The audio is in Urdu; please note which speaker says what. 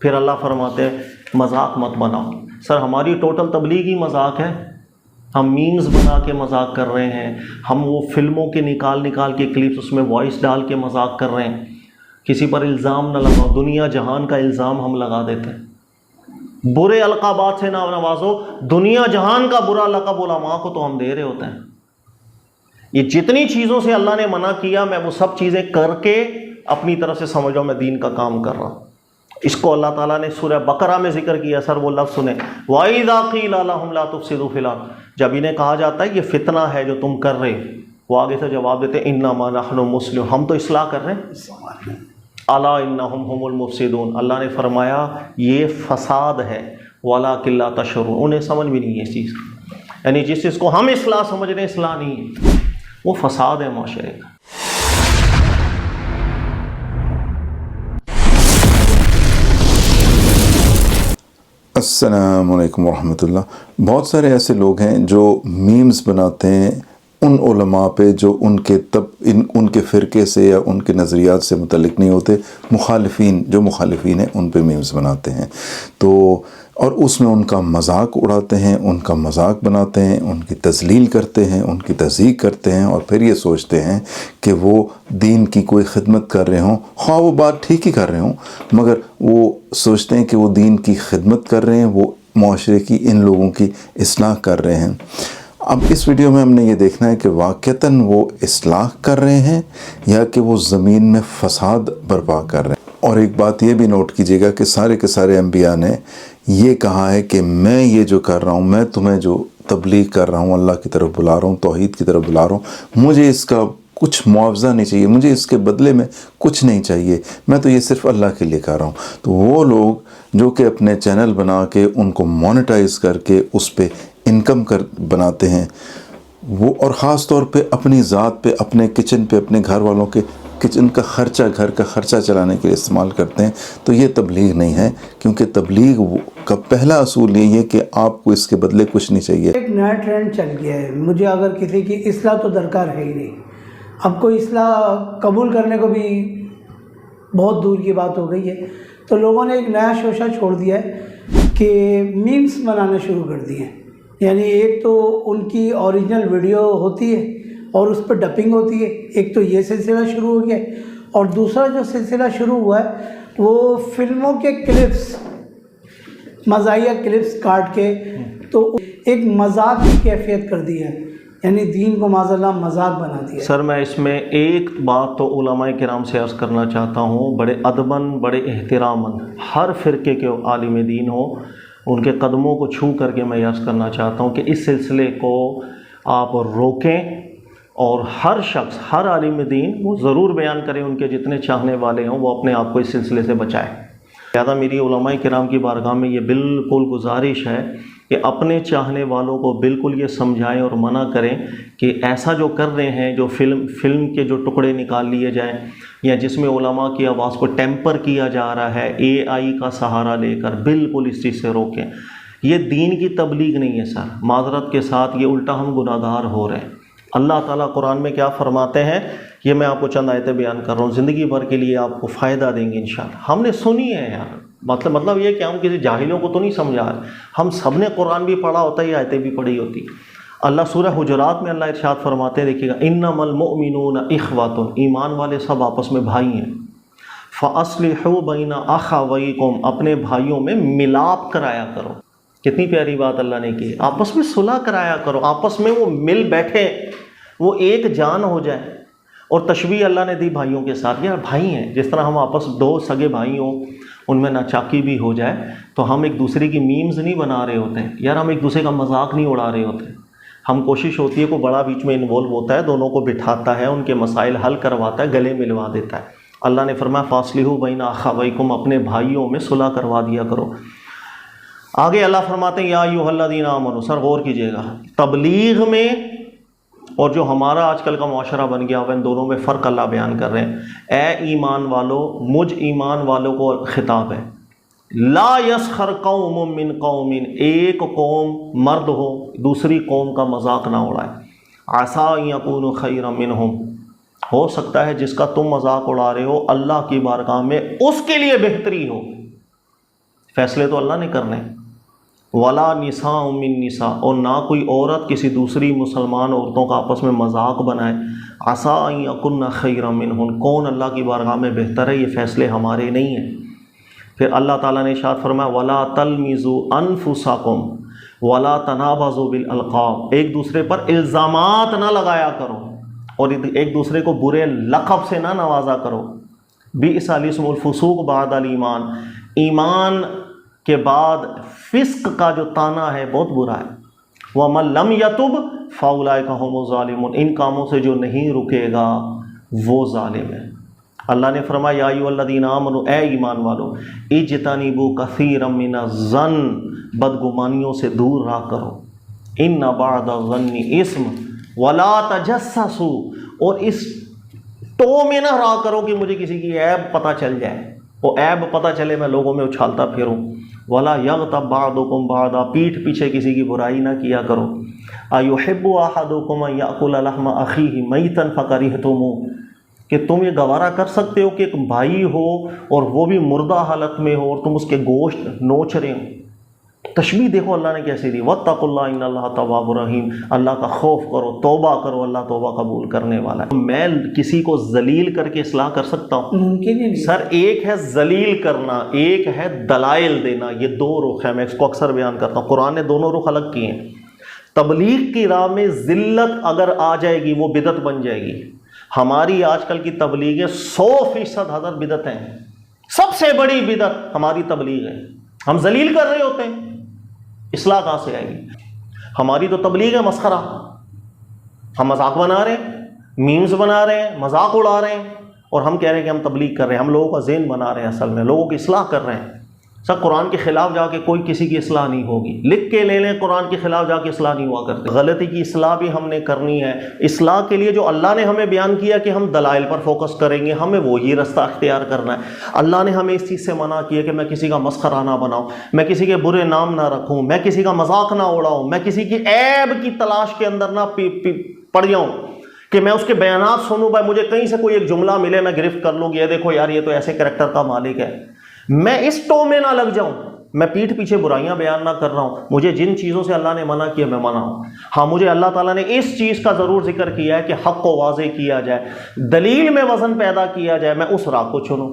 Speaker 1: پھر اللہ فرماتے ہیں مذاق مت بناؤ۔ سر ہماری ٹوٹل تبلیغ ہی مذاق ہے، ہم میمز بنا کے مذاق کر رہے ہیں، ہم وہ فلموں کے نکال کے کلپس اس میں وائس ڈال کے مذاق کر رہے ہیں۔ کسی پر الزام نہ لگاؤ، دنیا جہان کا الزام ہم لگا دیتے ہیں، برے القابات سے نہ نوازو، دنیا جہان کا برا لقب علماء کو تو ہم دے رہے ہوتے ہیں۔ یہ جتنی چیزوں سے اللہ نے منع کیا میں وہ سب چیزیں کر کے اپنی طرف سے سمجھو میں دین کا کام کر رہا ہوں۔ اس کو اللہ تعالیٰ نے سورہ بقرہ میں ذکر کیا، سر وہ لفظ سنیں، وَإِذَا قِيلَ لَهُمْ لَا تُفْسِدُوا فِي الْأَرْضِ، جب انہیں کہا جاتا ہے یہ فتنہ ہے جو تم کر رہے، وہ آگے سے جواب دیتے اِنَّمَا نَحْنُ مُصْلِحُونَ، ہم تو اصلاح کر رہے ہیں۔ الا انہم هم المفسدون، اللہ نے فرمایا یہ فساد ہے، ولکن لا تشعرون، انہیں سمجھ بھی نہیں ہے اس چیز کی، یعنی جس چیز کو ہم اصلاح سمجھ رہے ہیں اصلاح نہیں ہے، وہ فساد ہے معاشرے کا۔
Speaker 2: السلام علیکم ورحمۃ اللہ۔ بہت سارے ایسے لوگ ہیں جو میمز بناتے ہیں ان علماء پہ جو ان کے فرقے سے یا ان کے نظریات سے متعلق نہیں ہوتے، مخالفین ہیں ان پہ میمز بناتے ہیں، تو اور اس میں ان کا مذاق اڑاتے ہیں، ان کا مذاق بناتے ہیں، ان کی تذلیل کرتے ہیں، ان کی تضحیق کرتے ہیں، اور پھر یہ سوچتے ہیں کہ وہ دین کی کوئی خدمت کر رہے ہوں، خواہ وہ بات ٹھیک ہی کر رہے ہوں، مگر وہ سوچتے ہیں کہ وہ دین کی خدمت کر رہے ہیں، وہ معاشرے کی ان لوگوں کی اصلاح کر رہے ہیں۔ اب اس ویڈیو میں ہم نے یہ دیکھنا ہے کہ واقعتاً وہ اصلاح کر رہے ہیں یا کہ وہ زمین میں فساد برپا کر رہے ہیں۔ اور ایک بات یہ بھی نوٹ کیجیے گا کہ سارے کے سارے انبیاء نے یہ کہا ہے کہ میں یہ جو کر رہا ہوں، میں تمہیں جو تبلیغ کر رہا ہوں، اللہ کی طرف بلا رہا ہوں، توحید کی طرف بلا رہا ہوں، مجھے اس کا کچھ معاوضہ نہیں چاہیے، مجھے اس کے بدلے میں کچھ نہیں چاہیے، میں تو یہ صرف اللہ کے لیے کر رہا ہوں۔ تو وہ لوگ جو کہ اپنے چینل بنا کے ان کو مونیٹائز کر کے اس پہ انکم بناتے ہیں، وہ اور خاص طور پہ اپنی ذات پہ، اپنے کچن پہ، اپنے گھر والوں کے کچن کا خرچہ، گھر کا خرچہ چلانے کے لیے استعمال کرتے ہیں، تو یہ تبلیغ نہیں ہے، کیونکہ تبلیغ کا پہلا اصول یہ ہے کہ آپ کو اس کے بدلے کچھ نہیں چاہیے۔
Speaker 3: ایک نیا ٹرینڈ چل گیا ہے، مجھے اگر کسی کی اصلاح تو درکار ہے ہی نہیں، اب کوئی اصلاح قبول کرنے کو بھی بہت دور کی بات ہو گئی ہے، تو لوگوں نے ایک نیا شوشہ چھوڑ دیا ہے کہ میمز بنانا شروع کر دیے ہیں۔ یعنی ایک تو ان کی اوریجنل ویڈیو ہوتی ہے اور اس پہ ڈبنگ ہوتی ہے، ایک تو یہ سلسلہ شروع ہو گیا ہے، اور دوسرا جو سلسلہ شروع ہوا ہے وہ فلموں کے کلپس، مزاحیہ کلپس کاٹ کے تو ایک مذاق کی کیفیت کر دی ہے، یعنی دین کو معاذ اللہ مذاق بنا دیا۔
Speaker 1: سر میں اس میں ایک بات تو علماء کرام سے عرض کرنا چاہتا ہوں، بڑے ادباً، بڑے احتراماً، ہر فرقے کے عالم دین ہو، ان کے قدموں کو چھو کر کے میں عرض کرنا چاہتا ہوں کہ اس سلسلے کو آپ روکیں، اور ہر شخص، ہر عالم دین وہ ضرور بیان کریں، ان کے جتنے چاہنے والے ہوں وہ اپنے آپ کو اس سلسلے سے بچائیں۔ لہٰذا میری علماء کرام کی بارگاہ میں یہ بالکل گزارش ہے کہ اپنے چاہنے والوں کو بالکل یہ سمجھائیں اور منع کریں کہ ایسا جو کر رہے ہیں، جو فلم کے جو ٹکڑے نکال لیے جائیں، یا جس میں علماء کی آواز کو ٹیمپر کیا جا رہا ہے AI کا سہارا لے کر، بالکل اس چیز سے روکیں۔ یہ دین کی تبلیغ نہیں ہے سر، معذرت کے ساتھ یہ الٹا ہم گناہ گار ہو رہے ہیں۔ اللہ تعالیٰ قرآن میں کیا فرماتے ہیں، یہ میں آپ کو چند آیتیں بیان کر رہا ہوں، زندگی بھر کے لیے آپ کو فائدہ دیں گے انشاءاللہ۔ ہم نے سنی ہے یار، مطلب یہ کہ ہم کسی جاہلوں کو تو نہیں سمجھا رہے، ہم سب نے قرآن بھی پڑھا ہوتا ہے، یہ آیتیں بھی پڑھی ہوتی۔ اللہ سورہ حجرات میں اللہ ارشاد فرماتے ہیں، دیکھیے گا، انما المؤمنون اخوۃ، ایمان والے سب آپس میں بھائی ہیں، فاصلحوا بین اخویکم، اپنے بھائیوں میں ملاپ کرایا کرو۔ کتنی پیاری بات اللہ نے کی، آپس میں صلح کرایا کرو، آپس میں وہ مل بیٹھے، وہ ایک جان ہو جائے۔ اور تشبیہ اللہ نے دی بھائیوں کے ساتھ، یار بھائی ہیں، جس طرح ہم آپس دو سگے بھائی ہوں، ان میں ناچاکی بھی ہو جائے تو ہم ایک دوسرے کی میمز نہیں بنا رہے ہوتے ہیں، یار ہم ایک دوسرے کا مذاق نہیں اڑا رہے ہوتے، ہم کوشش ہوتی ہے کوئی بڑا بیچ میں انوالو ہوتا ہے، دونوں کو بٹھاتا ہے، ان کے مسائل حل کرواتا ہے، گلے ملوا دیتا ہے۔ اللہ نے فرمایا فاصلحوا بین اخویکم، اپنے بھائیوں میں صلح کروا دیا کرو۔ آگے اللہ فرماتے ہیں یا ایھا الذین آمنوا، سر غور کیجئے گا، تبلیغ میں اور جو ہمارا آج کل کا معاشرہ بن گیا ہوا، ان دونوں میں فرق اللہ بیان کر رہے ہیں۔ اے ایمان والو، مجھ ایمان والوں کو خطاب ہے، لا یسخر قوم من قوم، ایک قوم مرد ہو دوسری قوم کا مذاق نہ اڑائے، عسیٰ ان یکونوا خیرا منہم، ہو سکتا ہے جس کا تم مذاق اڑا رہے ہو اللہ کی بارگاہ میں اس کے لیے بہتری ہو۔ فیصلے تو اللہ نے کرنے. ولا نساء من نساء، اور نہ کوئی عورت کسی دوسری مسلمان عورتوں کا آپس میں مذاق بنائے. عسیٰ ان یکن خیرا منہن، کون اللہ کی بارگاہ میں بہتر ہے، یہ فیصلے ہمارے نہیں ہیں. پھر اللہ تعالیٰ نے ارشاد فرمایا ولا تلمزوا انفسکم ولا تنابزوا بالالقاب، ایک دوسرے پر الزامات نہ لگایا کرو اور ایک دوسرے کو برے لقب سے نہ نوازا کرو. بئس الاسم الفسوق بعد الایمان، ایمان کے بعد فسق کا جو طعنہ ہے بہت برا ہے. وَمَن لَّمْ يَتُبْ فَأُولَٰئِكَ هُمُ الظَّالِمُونَ، ان کاموں سے جو نہیں رکے گا وہ ظالم ہے. اللہ نے فرمایا یا ایھا الذین آمنوا، اے ایمان والو، اجتنبوا کثیرا من الظن، بدگمانیوں سے دور رہا کرو. ان بعض الظن اثم ولا تجسسوا، اور اس ٹو میں نہ رہا کرو کہ مجھے کسی کی عیب پتہ چل جائے، وہ عیب پتہ چلے میں لوگوں میں اچھالتا پھروں. ولا یغتب بعضکم بعضا، پیٹھ پیچھے کسی کی برائی نہ کیا کرو. ایحب احدکم ان یاکل لحم اخیہ میتا فکرہتموہ، کہ تم یہ گوارا کر سکتے ہو کہ ایک بھائی ہو اور وہ بھی مردہ حالت میں ہو اور تم اس کے گوشت نوچ رہے ہو. تشبیہ دیکھو اللہ نے کیسے دی. واتقوا اللہ ان اللہ تواب رحیم، اللہ کا خوف کرو، توبہ کرو، اللہ توبہ قبول کرنے والا ہے. میں کسی کو ذلیل کر کے اصلاح کر سکتا ہوں؟
Speaker 3: ممکن ہی نہیں.
Speaker 1: سر ایک ہے ذلیل کرنا، ایک ہے دلائل دینا، یہ دو رخ ہے. میں اس کو اکثر بیان کرتا ہوں، قرآن نے دونوں رخ الگ کیے ہیں. تبلیغ کی راہ میں ذلت اگر آ جائے گی وہ بدعت بن جائے گی. ہماری آج کل کی تبلیغیں 100% حضرت بدعت ہیں. سب سے بڑی بدعت ہماری تبلیغ ہے. ہم ذلیل کر رہے ہوتے ہیں، اصلاح کہاں سے آئے گی؟ ہماری تو تبلیغ ہے مسخرہ. ہم مذاق بنا رہے ہیں، میمز بنا رہے ہیں، مذاق اڑا رہے ہیں، اور ہم کہہ رہے ہیں کہ ہم تبلیغ کر رہے ہیں. ہم لوگوں کا ذہن بنا رہے ہیں، اصل میں لوگوں کی اصلاح کر رہے ہیں. سر قرآن کے خلاف جا کے کوئی کسی کی اصلاح نہیں ہوگی. لکھ کے لے لیں قرآن کے خلاف جا کے اصلاح نہیں ہوا کرتے. غلطی کی اصلاح بھی ہم نے کرنی ہے. اصلاح کے لیے جو اللہ نے ہمیں بیان کیا کہ ہم دلائل پر فوکس کریں گے، ہمیں وہی رستہ اختیار کرنا ہے. اللہ نے ہمیں اس چیز سے منع کیا کہ میں کسی کا مسخرہ نہ بناؤں، میں کسی کے برے نام نہ رکھوں، میں کسی کا مذاق نہ اڑاؤں، میں کسی کی عیب کی تلاش کے اندر نہ پڑ جاؤں کہ میں اس کے بیانات سنوں. بھائی مجھے کہیں سے کوئی ایک جملہ ملے میں گرفت کر لوں کہ یہ دیکھو یار یہ تو ایسے کریکٹر کا مالک ہے. میں اس ٹو میں نہ لگ جاؤں. میں پیٹھ پیچھے برائیاں بیان نہ کر رہا ہوں. مجھے جن چیزوں سے اللہ نے منع کیا میں منع ہوں. ہاں مجھے اللہ تعالیٰ نے اس چیز کا ضرور ذکر کیا ہے کہ حق کو واضح کیا جائے، دلیل میں وزن پیدا کیا جائے، میں اس راہ کو چنوں.